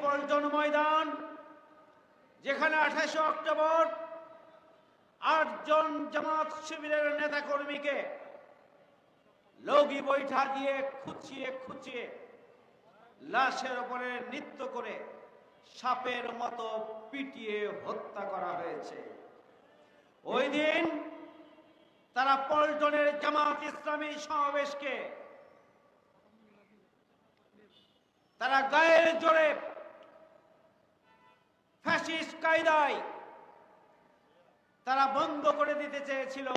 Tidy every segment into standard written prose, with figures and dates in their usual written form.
পল্টন ময়দান যেখানে 28 অক্টোবর 8 জন জামাত শিবিরের নেতাকর্মীকে লগি বৈঠা দিয়ে খুঁচিয়ে খুঁচিয়ে লাশের উপরে নৃত্য করে সাপের মতো পিটিয়ে হত্যা করা হয়েছে। ওই দিন তারা পল্টনের জামাত ইসলামী সমাবেশকে তারা গায়ের জোরে ফ্যাসিস্ট কায়দায় তারা বন্ধ করে দিতে চেয়েছিল,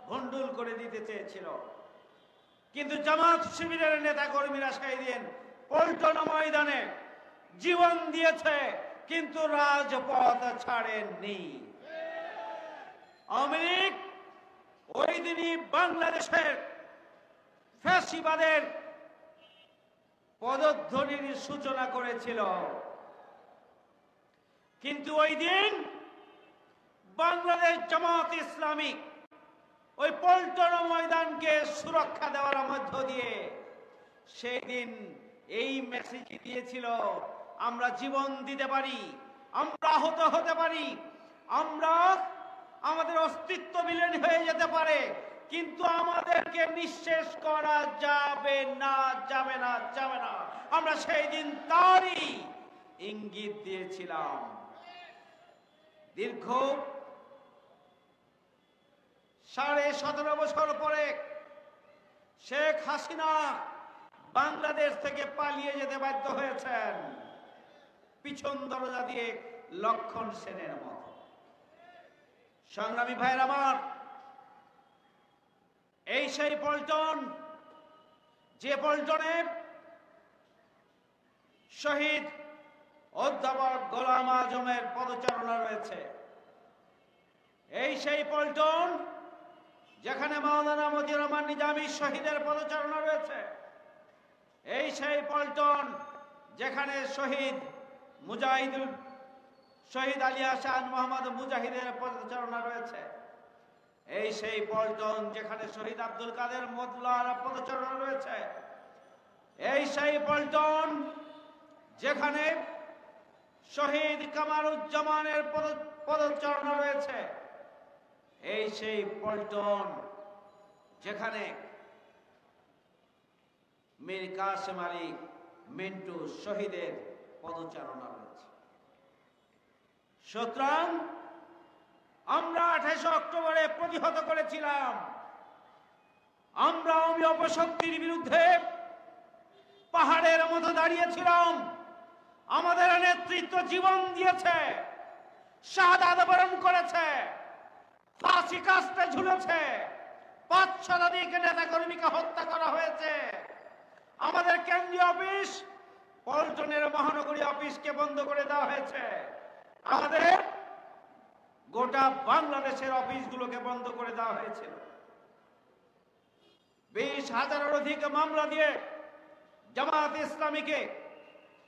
ভণ্ডুল করে দিতে চেয়েছিল। কিন্তু জামাত শিবিরের নেতা কর্মীরা সেই দিন পল্টন ময়দানে জীবন দিয়েছে, কিন্তু রাজপথ ছাড়েননি। আওয়ামী লীগ ওই দিনই বাংলাদেশের ফ্যাসিবাদের পদধ্বনির সূচনা করেছিল, কিন্তু ওই দিন বাংলাদেশ জামাত ইসলামী ওই পল্টন ময়দানকে সুরক্ষা দেওয়ার মধ্য দিয়ে সেই দিন এই মেসেজ দিয়েছিল, আমরা জীবন দিতে পারি, আমরা আহত হতে পারি, আমরা আমাদের অস্তিত্ব বিলীন হয়ে যেতে পারে, কিন্তু আমাদেরকে নিঃশেষ করা যাবে না, যাবে না, যাবে না। আমরা সেই দিন তারই ইঙ্গিত দিয়েছিলাম। দীর্ঘ 17.5 বছর পরে শেখ হাসিনা বাংলাদেশ থেকে পালিয়ে যেতে বাধ্য হয়েছেন পিছন দরজা দিয়ে লক্ষণ সেনের মতো। সংগ্রামী ভাইয়ের আমার, এই সেই পল্টন, যে পল্টনে শহীদ অধ্যাপক গোলাম আজমের পদচারণা রয়েছে। এই সেই পল্টন যেখানে মাওলানা মতিউর রহমান নিজামী শহীদের পদচারণা রয়েছে। এই সেই পল্টন যেখানে শহীদ আলী আহসান মোহাম্মদ মুজাহিদের পদচারণা রয়েছে। এই সেই পল্টন যেখানে শহীদ আব্দুল কাদের মোল্লার পদচারণা রয়েছে। এই সেই পল্টন যেখানে শহীদ কামারুজ্জামানের পদচারণা রয়েছে। এই সেই পল্টন যেখানে মীর কাসেম আলী মিন্টু শহীদের পদচারণা রয়েছে। সুতরাং আমরা 28 অক্টোবরে প্রতিহত করেছিলাম, আমরা অপশক্তির বিরুদ্ধে পাহাড়ের মতো দাঁড়িয়েছিলাম। আমাদের নেতৃত্ব জীবন দিয়েছে, শাহাদাত বরণ করেছে, ফাঁসি কাস্তে ঝুলেছে, 5 শতাধিক নেতা কর্মীকে হত্যা করা হয়েছে। আমাদের কেন্দ্রীয় অফিস পল্টনের মহানগরী অফিসকে বন্ধ করে দেওয়া হয়েছে। আমাদের গোটা বাংলাদেশের অফিসগুলোকে বন্ধ করে দেওয়া হয়েছিল। 20,000-এর অধিক মামলা দিয়ে জামাত ইসলামীকে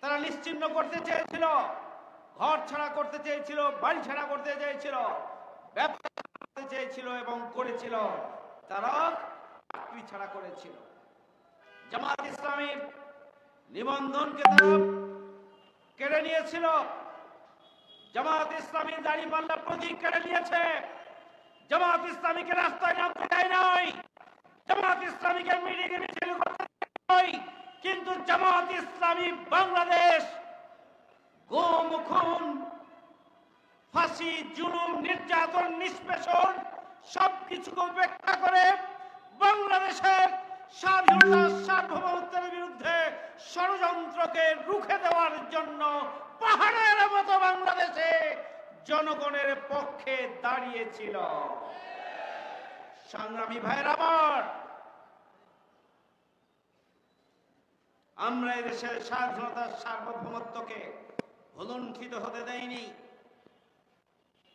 তারা নিশ্চিহ্ন করতে চেয়েছিল, ঘর ছাড়া করতে চেয়েছিল, বাড়ি ছাড়া করতে চেয়েছিল, ব্যবসা করতে চেয়েছিল এবং করেছিল। তারা চাকরি ছাড়া করেছিল। জামাত ইসলামীর নিবন্ধনকে তারা কেড়ে নিয়েছিল। জামাত ইসলামীর দাঁড়িপাল্লা প্রতীক কেড়ে নিয়েছে। জামাত ইসলামীকে রাস্তায় নামতে দেয় নাই, জামাত ইসলামীকে মিটিং মিছিল করতে দেয় নাই। কিন্তু জামাত ইসলামী বাংলাদেশ গুম, খুন, ফাঁসি, জুলুম, নির্যাতন, নিষ্পেষণ সবকিছুকে উপেক্ষা করে বাংলাদেশের স্বাধীনতা, সার্বভৌমত্বের বিরুদ্ধে ষড়যন্ত্রকে রুখে দেওয়ার জন্য পাহাড়ের মতো বাংলাদেশে জনগণের পক্ষে দাঁড়িয়েছিল। সংগ্রামী ভাইয়ের আমার, আমরা এদেশের স্বাধীনতার সার্বভৌমত্বকে ভুলুণ্ঠিত হতে দেয়নি।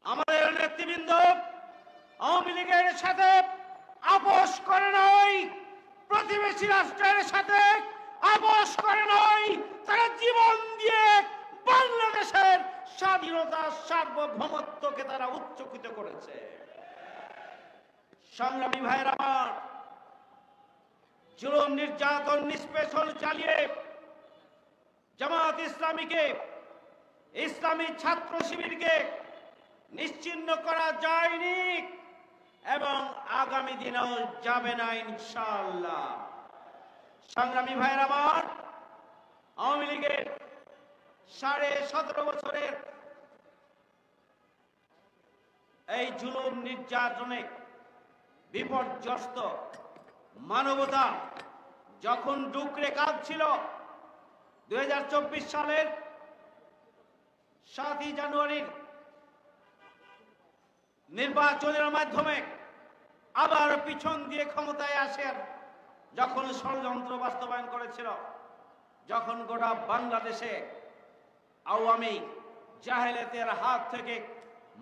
আমাদের নেতৃবৃন্দ আওয়ামী লীগের সাথে আপোষ করে নাই, প্রতিবেশী রাষ্ট্রের সাথে আপোষ করে নাই। তারা জীবন দিয়ে বাংলাদেশের স্বাধীনতা, সার্বভৌমত্বকে তারা উচ্চকিত করেছে। সংগ্রামী ভাইয়ের আমার, জুলুম, নির্যাতন, নিষ্পেষণ চালিয়ে জামাত ইসলামীকে ইসলামী ছাত্র শিবিরকে নিশ্চিহ্ন করা যায়নি এবং আগামী দিনেও যাবে না ইনশাআল্লাহ। সংগ্রামী ভাইয়ের আমার, আওয়ামী লীগের 17.5 বছরের এই জুলুম নির্যাতনে বিপর্যস্ত মানবতা যখন ডুকরে কাঁদছিল 2024 সালের 7ই জানুয়ারির নির্বাচনের মাধ্যমে আবার পিছন দিয়ে ক্ষমতায় আসেন, যখন ষড়যন্ত্র বাস্তবায়ন করেছিল, যখন গোটা বাংলাদেশে আওয়ামী জাহেলিয়াতের হাত থেকে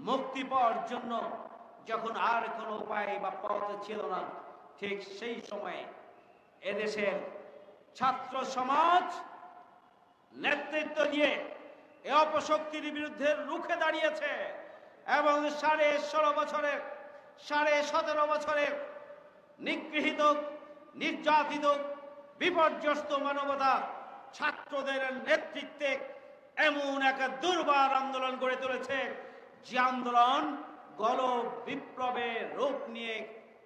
মুক্তি পাওয়ার জন্য যখন আর কোনো উপায় বা পথ ছিল না, ঠিক সেই সময়ে এদেশের ছাত্র সমাজ নেতৃত্ব দিয়ে এ অপশক্তির বিরুদ্ধে রুখে দাঁড়িয়েছে এবং 17.5 বছরের নিগৃহীত, নির্যাতিত, বিপর্যস্ত মানবতা ছাত্রদের নেতৃত্বে এমন এক দুর্বার আন্দোলন গড়ে তুলেছে, যে আন্দোলন গণ বিপ্লবের রূপ নিয়ে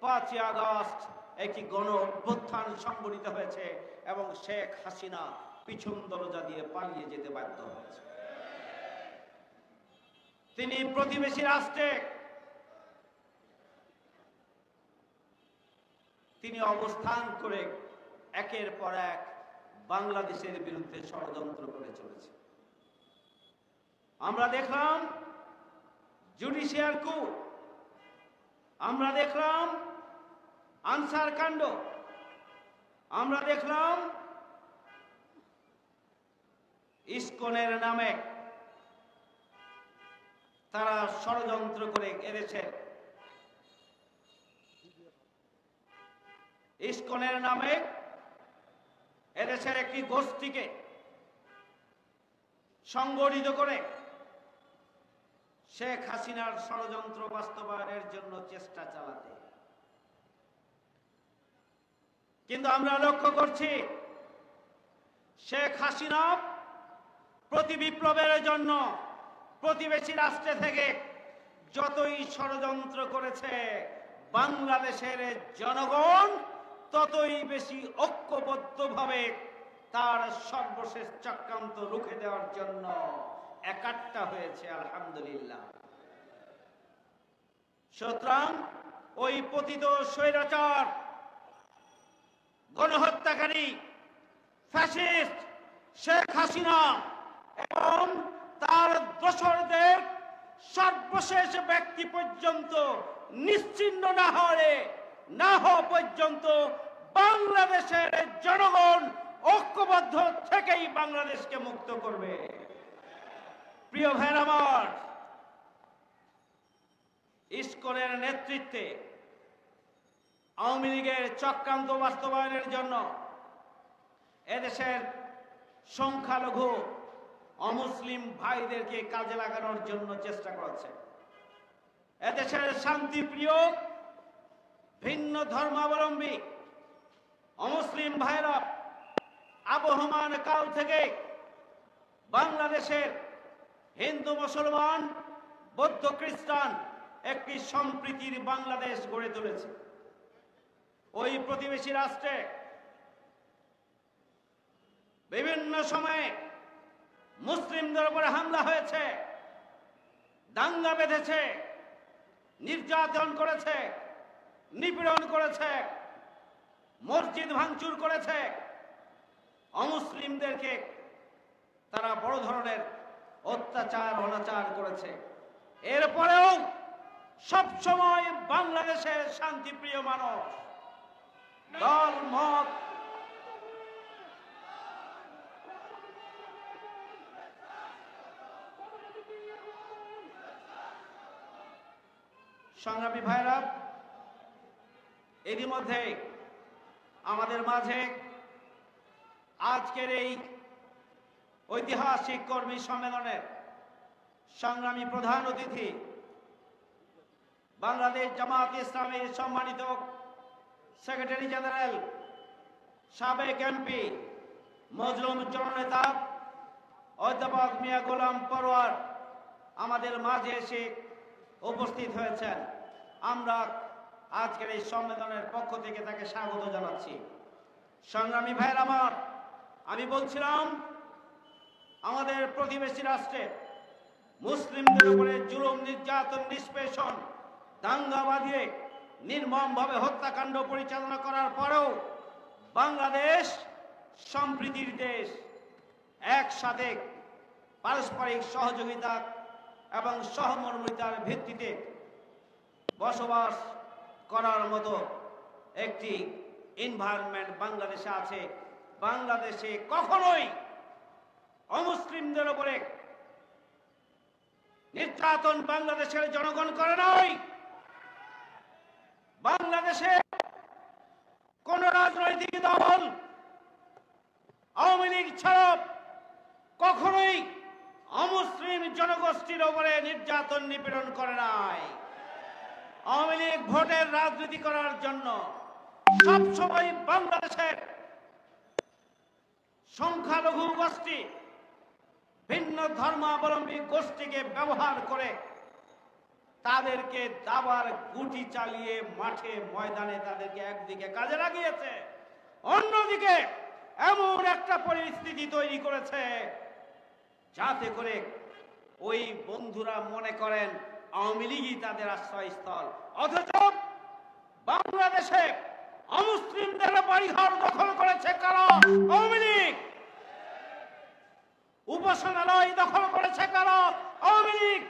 5ই আগস্ট একটি গণ অভ্যুত্থান সংগঠিত হয়েছে এবং শেখ হাসিনা পিছন দরজা দিয়ে পালিয়ে যেতে বাধ্য হয়েছে। তিনি প্রতিবেশী রাষ্ট্রে তিনি অবস্থান করে একের পর এক বাংলাদেশের বিরুদ্ধে ষড়যন্ত্র করে চলেছে। আমরা দেখলাম জুডিশিয়াল কু, আমরা দেখলাম আনসার কাণ্ড, আমরা দেখলাম ইসকনের নামে তারা ষড়যন্ত্র করে এদেশের ইসকনের নামে এদেশের একটি গোষ্ঠীকে সংগঠিত করে শেখ হাসিনার ষড়যন্ত্র বাস্তবায়নের জন্য চেষ্টা চালাতে। কিন্তু আমরা লক্ষ্য করছি শেখ হাসিনা প্রতি বিপ্লবের জন্য প্রতিবেশী রাষ্ট্র থেকে যতই ষড়যন্ত্র করেছে, বাংলাদেশের জনগণ ততই বেশি ঐক্যবদ্ধভাবে তার সর্বশেষ চক্রান্ত রুখে দেওয়ার জন্য একাট্টা হয়েছে। আলহামদুলিল্লাহ। সুতরাং ওই পতিত স্বৈরাচার, গণহত্যাকারী, ফ্যাসিস্ট শেখ হাসিনা এবং তার দোসরদের সর্বশেষ ব্যক্তি পর্যন্ত নিশ্চিহ্ন না হওয়া পর্যন্ত বাংলাদেশের জনগণ ঐক্যবদ্ধ থেকেই বাংলাদেশকে মুক্ত করবে। প্রিয় ভাইরা আমার, ইসকনের নেতৃত্বে আওয়ামী লীগের চক্রান্ত বাস্তবায়নের জন্য এদেশের সংখ্যালঘু অমুসলিম ভাইদেরকে কাজে লাগানোর জন্য চেষ্টা করছে। এদেশের শান্তিপ্রিয় ভিন্ন ধর্মাবলম্বী অমুসলিম ভাইরা আবহমান কাল থেকে বাংলাদেশের হিন্দু, মুসলমান, বৌদ্ধ, খ্রিস্টান একটি সম্প্রীতির বাংলাদেশ গড়ে তুলেছে। ওই প্রতিবেশী রাষ্ট্রে বিভিন্ন সময়ে মুসলিমদের উপরে হামলা হয়েছে, দাঙ্গা বেঁধেছে, নির্যাতন করেছে, নিপীড়ন করেছে, মসজিদ ভাঙচুর করেছে, অমুসলিমদেরকে তারা বড় ধরনের অত্যাচার অনাচার করেছে। এরপরেও সবসময় বাংলাদেশের শান্তিপ্রিয় মানুষ দল মত সংগ্রামী ভাইরা, এরই মধ্যে আমাদের মাঝে আজকের এই ঐতিহাসিক কর্মী সম্মেলনের সংগ্রামী প্রধান অতিথি বাংলাদেশ জামাত ইসলামীর সম্মানিত সেক্রেটারি জেনারেল, সাবেক এমপি, মজলুম জননেতা অধ্যাপক মিয়া গোলাম পরোয়ার আমাদের মাঝে এসে উপস্থিত হয়েছেন। আমরা আজকের এই সম্মেলনের পক্ষ থেকে তাকে স্বাগত জানাচ্ছি। সংগ্রামী ভাইয়ের আমার, আমি বলছিলাম আমাদের প্রতিবেশী রাষ্ট্রে মুসলিমদের উপরে জুলুম, নির্যাতন, নিষ্পেষণ, দাঙ্গা বাঁধিয়ে নির্মমভাবে হত্যাকাণ্ড পরিচালনা করার পরেও বাংলাদেশ সম্প্রীতির দেশ, একসাথে পারস্পরিক সহযোগিতা এবং সহমর্মিতার ভিত্তিতে বসবাস করার মতো একটি এনভায়রনমেন্ট বাংলাদেশে আছে। বাংলাদেশে কখনোই অমুসলিমদের উপরে নির্যাতন বাংলাদেশের জনগণ করে নাই। বাংলাদেশে কোন রাজনৈতিক দল আওয়ামী লীগ ছাড়া কখনোই অমুসলিম জনগোষ্ঠীর উপরে নির্যাতন নিপীড়ন করে নাই। আওয়ামী লীগ ভোটের রাজনীতি করার জন্য সবসময় বাংলাদেশের সংখ্যালঘু গোষ্ঠী, ভিন্ন ধর্মাবলম্বী গোষ্ঠীকে ব্যবহার করে তাদেরকে দাবার গুটি চালিয়ে মাঠে ময়দানে তাদেরকে একদিকে কাজে লাগিয়েছে, অন্যদিকে এমন একটা পরিস্থিতি তৈরি করেছে যাতে করে ওই বন্ধুরা মনে করেন আওয়ামী লীগই তাদের আশ্রয়স্থল। অথচ বাংলাদেশে অমুসলিমদের বাড়িঘর দখল করেছে কারা? আওয়ামী লীগ। উপাসনালয় দখল করেছে কারা? আওয়ামী লীগ।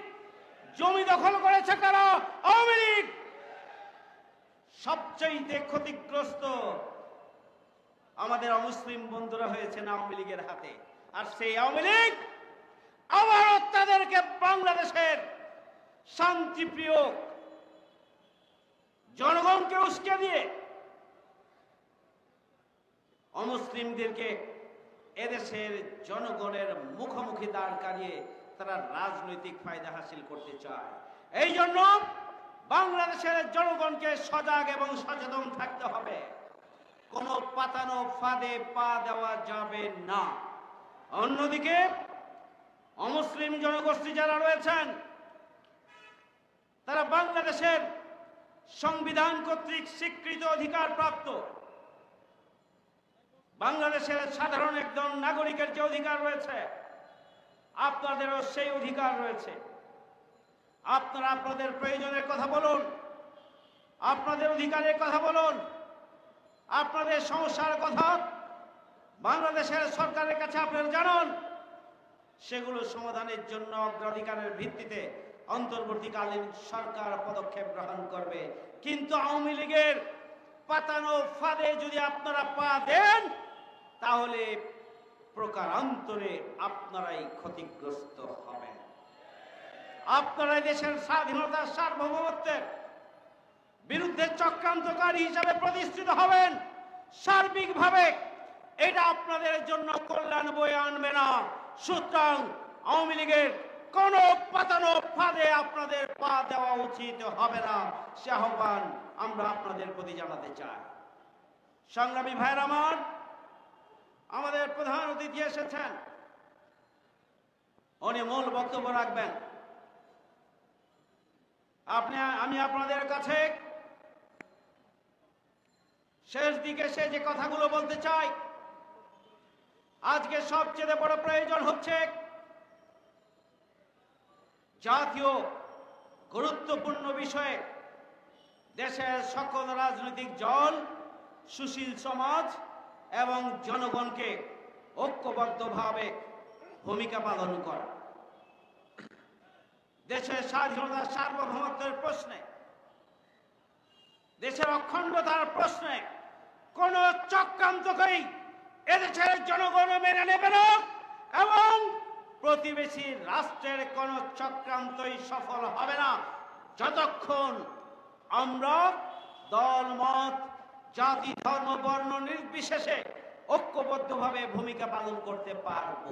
জমি দখল করেছে কারা? আওয়ামী লীগ। সবচেয়ে ক্ষতিগ্রস্ত আমাদের অমুসলিম বন্ধুরা হয়েছে আওয়ামী লীগের হাতে। আর সেই আওয়ামী লীগ আবারও তাদেরকে বাংলাদেশের শান্তিপ্রিয় জনগণকে উস্কে দিয়ে অমুসলিমদেরকে এদেশের জনগণের মুখোমুখি দাঁড় করিয়ে তারা রাজনৈতিক ফায়দা হাসিল করতে চায়। এই জন্য বাংলাদেশের জনগণকে সজাগ এবং সচেতন থাকতে হবে। কোনো পাতানো ফাঁদে পা দেওয়া যাবে না। অন্যদিকে অমুসলিম জনগোষ্ঠী যারা রয়েছেন তারা বাংলাদেশের সংবিধান কর্তৃক স্বীকৃত অধিকার প্রাপ্ত। বাংলাদেশের সাধারণ একজন নাগরিকের যে অধিকার রয়েছে, আপনাদেরও সেই অধিকার রয়েছে। আপনারা আপনাদের প্রয়োজনের কথা বলুন, আপনাদের অধিকারের কথা বলুন, আপনাদের সমস্যার কথা বাংলাদেশের সরকারের কাছে আপনারা জানান। সেগুলো সমাধানের জন্য অগ্রাধিকারের ভিত্তিতে অন্তর্বর্তীকালীন সরকার পদক্ষেপ গ্রহণ করবে। কিন্তু আওয়ামী লীগের পাতানো ফাঁদে যদি আপনারা পা দেন তাহলে প্রকারান্তরে আপনারাই ক্ষতিগ্রস্ত হবেন। আপনারাই দেশের স্বাধীনতা, সার্বভৌমত্বের বিরুদ্ধে চক্রান্তকারী হিসাবে প্রতিষ্ঠিত হবেন। সার্বিকভাবে এটা আপনাদের জন্য কল্যাণ বয়ে আনবে না। সুতরাং আওয়ামী লীগের কোন পাতানো ফাঁদে আপনাদের পা দেওয়া উচিত হবে না, সে আহ্বান আমরা আপনাদের প্রতি জানাতে চাই। সংগ্রামী ভাইয়ের আমার, আমাদের প্রধান অতিথি এসেছেন, উনি মূল বক্তব্য রাখবেন। আমি আপনাদের কাছে শেষ দিকে সে যে কথাগুলো বলতে চাই, আজকে সবচেয়ে বড় প্রয়োজন হচ্ছে জাতীয় গুরুত্বপূর্ণ বিষয়ে দেশের সকল রাজনৈতিক দল, সুশীল সমাজ এবং জনগণকে ঐক্যবদ্ধভাবে ভূমিকা পালন করা। দেশের স্বাধীনতা, সার্বভৌমত্বের প্রশ্নে, দেশের অখণ্ডতার প্রশ্নে কোন চক্রান্তকেই এদেশের জনগণ মেনে নেবে না এবং প্রতিবেশী রাষ্ট্রের কোন চক্রান্তই সফল হবে না যতক্ষণ আমরা দল, মত, জাতি, ধর্ম, বর্ণ নির্বিশেষে ঐক্যবদ্ধভাবে ভূমিকা পালন করতে পারব।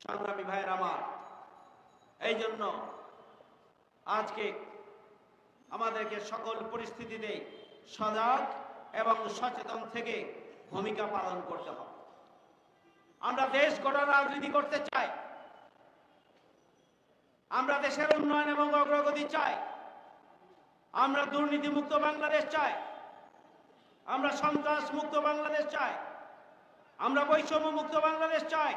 সংগ্রামী ভাইয়ের আমার, এই জন্য আজকে আমাদেরকে সকল পরিস্থিতিতে সজাগ এবং সচেতন থেকে ভূমিকা পালন করতে হবে। আমরা দেশ গড়ার রাজনীতি করতে চাই, আমরা দেশের উন্নয়ন এবং অগ্রগতি চাই, আমরা দুর্নীতিমুক্ত বাংলাদেশ চাই, আমরা সন্ত্রাস মুক্ত বাংলাদেশ চাই, আমরা বৈষম্য মুক্ত বাংলাদেশ চাই,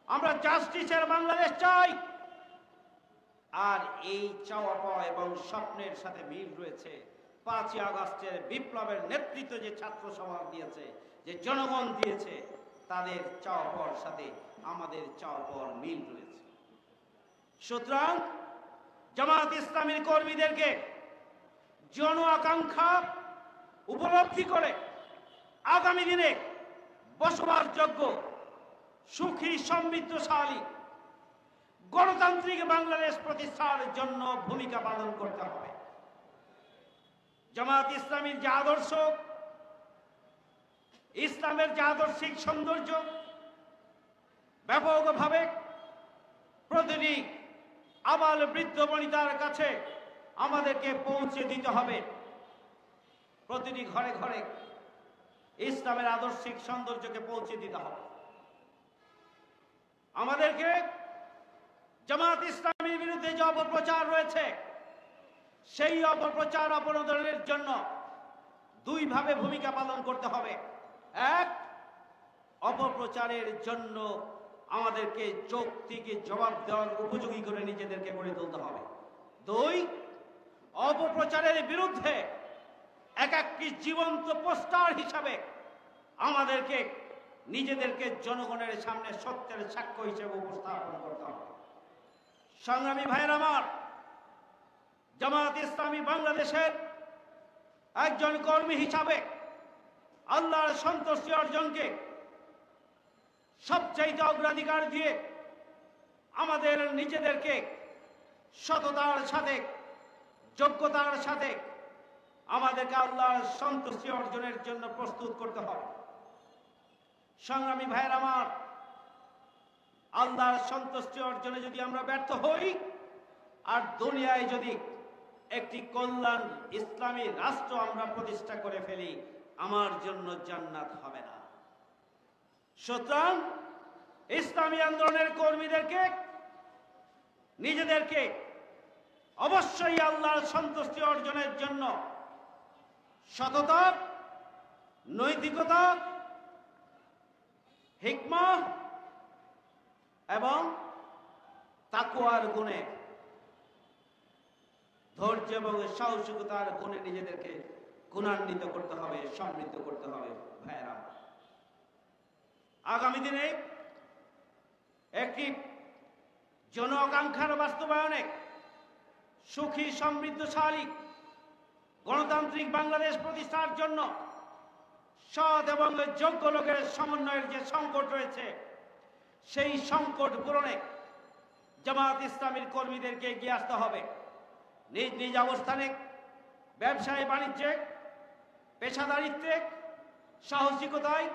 আমরা জাস্টিসের বাংলাদেশ চাই। আর এই চাওয়া পাওয়া এবং স্বপ্নের সাথে মিল রয়েছে 5ই আগস্টের বিপ্লবের নেতৃত্ব যে ছাত্র সমাজ দিয়েছে, যে জনগণ দিয়েছে, তাদের চাওয়া পাওয়ার সাথে আমাদের চাওয়া পাওয়ার মিল রয়েছে। সুতরাং জামায়াত ইসলামীর কর্মীদেরকে জন আকাঙ্ক্ষা উপলব্ধি করে আগামী দিনে বসবাসযোগ্য, সুখী, সমৃদ্ধশালী, গণতান্ত্রিক বাংলাদেশ প্রতিষ্ঠার জন্য ভূমিকা পালন করতে হবে। জামায়াত ইসলামীর যে আদর্শ, ইসলামের যে আদর্শিক সৌন্দর্য ব্যাপকভাবে প্রতিটি আবাল বৃদ্ধ বনিতার কাছে আমাদেরকে পৌঁছে দিতে হবে। প্রতিটি ঘরে ঘরে ইসলামের আদর্শিক সৌন্দর্যকে পৌঁছে দিতে হবে। আমাদেরকে জামায়াত ইসলামীর বিরুদ্ধে যে অপপ্রচার রয়েছে, সেই অপপ্রচার অপনোদনের জন্য দুইভাবে ভূমিকা পালন করতে হবে। এক, অপপ্রচারের জন্য আমাদেরকে যৌক্তিক জবাব দেওয়ার উপযোগী করে নিজেদেরকে গড়ে তুলতে হবে। দুই, অপপ্রচারের বিরুদ্ধে একটি জীবন্ত পোস্টার হিসাবে আমাদেরকে নিজেদেরকে জনগণের সামনে সত্যের সাক্ষ্য হিসেবে উপস্থাপন করতে হবে। সংগ্রামী ভাইয়ের আমার, জামায়াত ইসলামী বাংলাদেশের একজন কর্মী হিসাবে আল্লাহর সন্তুষ্টি অর্জনকে সবচাইতে অগ্রাধিকার দিয়ে আমাদের নিজেদেরকে সততার সাথে, যোগ্যতার সাথে আমাদেরকে আল্লাহর সন্তুষ্টি অর্জনের জন্য প্রস্তুত করতে হবে। সংগ্রামী ভাইয়ের আমার, আল্লাহর সন্তুষ্টি অর্জনে যদি আমরা ব্যর্থ হই আর দুনিয়ায় যদি একটি কল্যাণ ইসলামী রাষ্ট্র আমরা প্রতিষ্ঠা করে ফেলি, আমার জন্য জান্নাত হবে না। সুতরাং ইসলামী আন্দোলনের কর্মীদেরকে নিজেদেরকে অবশ্যই আল্লাহর সন্তুষ্টি অর্জনের জন্য সততা, নৈতিকতা, হিকমত এবং তাকওয়ার গুণে, ধৈর্য এবং সাহসিকতার গুণে নিজেদেরকে গুণান্বিত করতে হবে, সমৃদ্ধ করতে হবে। ভাইয়েরা, আগামী দিনে একটি জন আকাঙ্ক্ষার বাস্তবায়নে সুখী, সমৃদ্ধশালী, গণতান্ত্রিক বাংলাদেশ প্রতিষ্ঠার জন্য সৎ এবং যোগ্য লোকের সমন্বয়ের যে সংকট রয়েছে, সেই সংকট পূরণে জামায়াত ইসলামীর কর্মীদেরকে এগিয়ে আসতে হবে। নিজ নিজ অবস্থানে ব্যবসায়, বাণিজ্যে, পেশাদারিত্বে, সাহসিকতায়,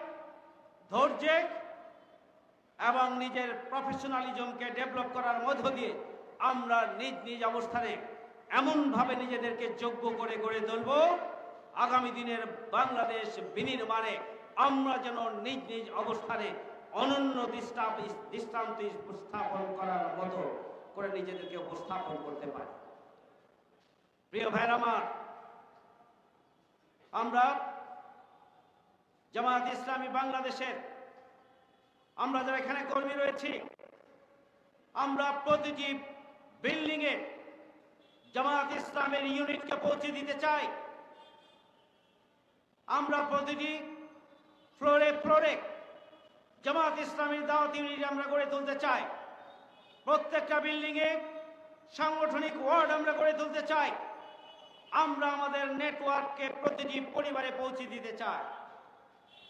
ধৈর্যে এবং নিজের প্রফেশনালিজমকে ডেভেলপ করার মধ্য দিয়ে আমরা নিজ নিজ অবস্থানে এমনভাবে নিজেদেরকে যোগ্য করে গড়ে তুলব, আগামী দিনের বাংলাদেশ বিনির্মাণে আমরা যেন নিজ নিজ অবস্থানে অনন্য দৃষ্টান্ত উপস্থাপন করার মতো করে নিজেদেরকে উপস্থাপন করতে পারি। প্রিয় ভাইরা আমার, আমরা জামায়াত ইসলামী বাংলাদেশের আমরা যারা এখানে কর্মী রয়েছি, আমরা প্রতিটি বিল্ডিং এ জামায়াত ইসলামের ইউনিটকে পৌঁছে দিতে চাই। আমরা প্রতিটি ফ্লোরে ফ্লোরে জামায়াত ইসলামীর দাওয়াত ইউনিট আমরা গড়ে তুলতে চাই। প্রত্যেকটা বিল্ডিং এ সাংগঠনিক ওয়ার্ড আমরা গড়ে তুলতে চাই। আমরা আমাদের নেটওয়ার্ককে প্রতিটি পরিবারে পৌঁছে দিতে চাই।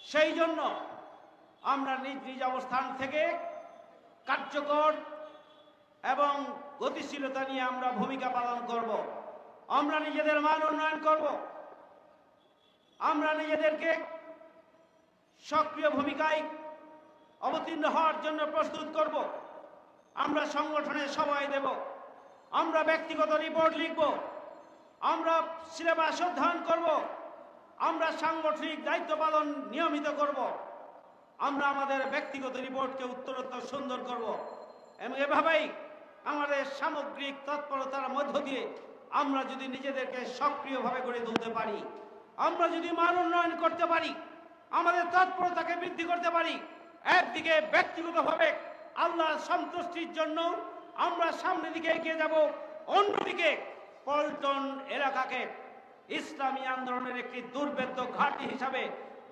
সেই জন্য আমরা নিজ নিজ অবস্থান থেকে কার্যকর এবং গতিশীলতা নিয়ে আমরা ভূমিকা পালন করব। আমরা নিজেদের মান উন্নয়ন করব। আমরা নিজেদেরকে সক্রিয় ভূমিকায় অবতীর্ণ হওয়ার জন্য প্রস্তুত করব। আমরা সংগঠনের সময় দেব। আমরা ব্যক্তিগত রিপোর্ট লিখব। আমরা সিলেবাস অধ্যয়ন করব। আমরা সাংগঠনিক দায়িত্ব পালন নিয়মিত করব। আমরা আমাদের ব্যক্তিগত রিপোর্টকে উত্তরোত্তর সুন্দর করব এবং এভাবেই আমাদের সামগ্রিক তৎপরতার মধ্য দিয়ে আমরা যদি নিজেদেরকে সক্রিয়ভাবে গড়ে তুলতে পারি, আমরা যদি মান উন্নয়ন করতে পারি, আমাদের তৎপরতাকে বৃদ্ধি করতে পারি, একদিকে ব্যক্তিগতভাবে আল্লাহর সন্তুষ্টির জন্য আমরা সামনের দিকে এগিয়ে যাব, অন্যদিকে পল্টন এলাকাকে ইসলামী আন্দোলনের একটি দুর্ভেদ্য ঘাঁটি হিসাবে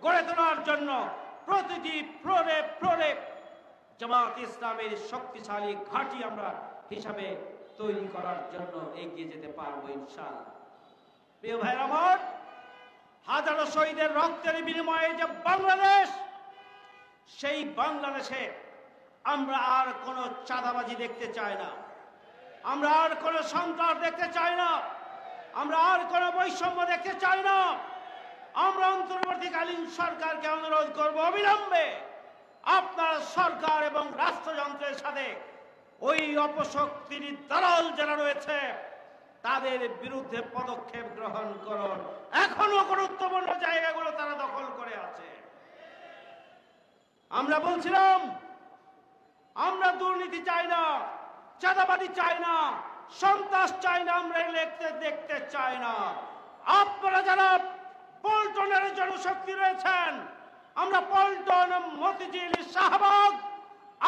গড়ে তোলার জন্য প্রতিটি ফ্লোরে ফ্লোরে জামাত ইসলামের শক্তিশালী ঘাঁটি আমরা হিসাবে তৈরি করার জন্য এগিয়ে যেতে পারবো ইনশাআল্লাহ। প্রিয় ভাইরা আমার, হাজারো শহীদের রক্তের বিনিময়ে যে বাংলাদেশ, সেই বাংলাদেশে আমরা আর কোনো চাঁদাবাজি দেখতে চাই না, আমরা আর কোনো সন্ত্রাস দেখতে চাই না, আমরা আর কোনো বৈষম্য দেখতে চাই না। আমরা অন্তর্বর্তীকালীন সরকারকে অনুরোধ করব, অবিলম্বে আপনার সরকার এবং রাষ্ট্রযন্ত্রের সাথে ওই অপশক্তির দালাল যারা রয়েছে তাদের বিরুদ্ধে পদক্ষেপ গ্রহণ করুন। এখনো গুরুত্বপূর্ণ জায়গাগুলো তারা দখল করে আছে। আমরা বলছিলাম আমরা দুর্নীতি চাই না, চাঁদাবাজি চাই না, সন্ত্রাস চাই না, আমরা দেখতে চাই না। আপনারা যারা পল্টনের জনশক্তি রয়েছেন, আমরা পল্টন, মতিঝিল, শাহবাগ,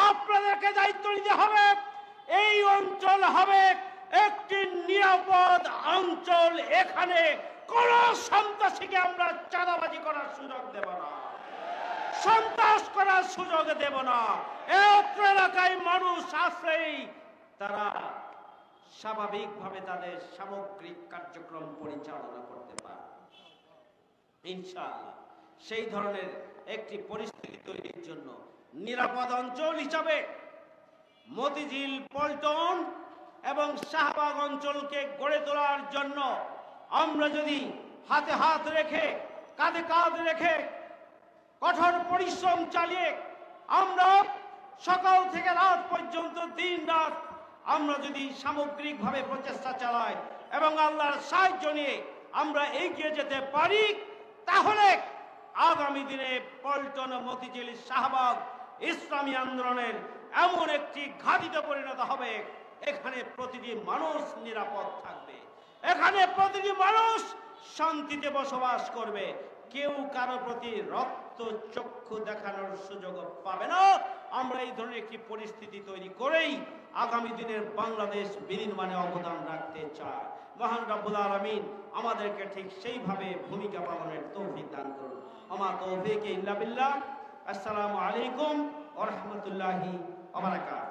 আপনাদেরকে দায়িত্ব নিতে হবে। এই অঞ্চল হবে একটি নিরাপদ অঞ্চল, এখানে কোন সন্ত্রাসীকে আমরা চাঁদাবাজি করার সুযোগ দেব না, সন্ত্রাস করার সুযোগ দেব না। এই এলাকায় মানুষ আসলেই তারা স্বাভাবিকভাবে তাদের সামগ্রিক কার্যক্রম পরিচালনা করতে পারে ইনশাআল্লাহ। সেই ধরনের একটি পরিস্থিতি তৈরির জন্য নিরাপদ অঞ্চল হিসাবে মতিঝিল, পল্টন এবং শাহবাগ অঞ্চলকে গড়ে তোলার জন্য আমরা যদি হাতে হাত রেখে, কাঁধে কাঁধ রেখে কঠোর পরিশ্রম চালিয়ে আমরা সকাল থেকে রাত পর্যন্ত দিন রাত আমরা যদি সামগ্রিকভাবে প্রচেষ্টা চালাই এবং আল্লাহর সাহায্য নিয়ে আমরা এগিয়ে যেতে পারি, তাহলে আগামী দিনে পল্টন, মতিঝিল, শাহবাগ ইসলামী আন্দোলনের এমন একটি ঘাঁটিতে পরিণত হবে, এখানে প্রতিটি মানুষ নিরাপদ থাকবে, এখানে প্রতিটি মানুষ শান্তিতে বসবাস করবে, কেউ কারো প্রতি রক্ত চক্ষু দেখানোর সুযোগ পাবে না। আমরা এই ধরনের একটি পরিস্থিতি তৈরি করেই আগামী দিনের বাংলাদেশ বিনির্মাণে অবদান রাখতে চাই। মহান রব্বুল আলামিন আমাদেরকে ঠিক সেইভাবে ভূমিকা পালনের তৌফিক দান করুন। আমা তৌফিক ইল্লা বিল্লাহ। আসসালামু আলাইকুম ওয়া রাহমাতুল্লাহি ওয়া বারাকাতুহু।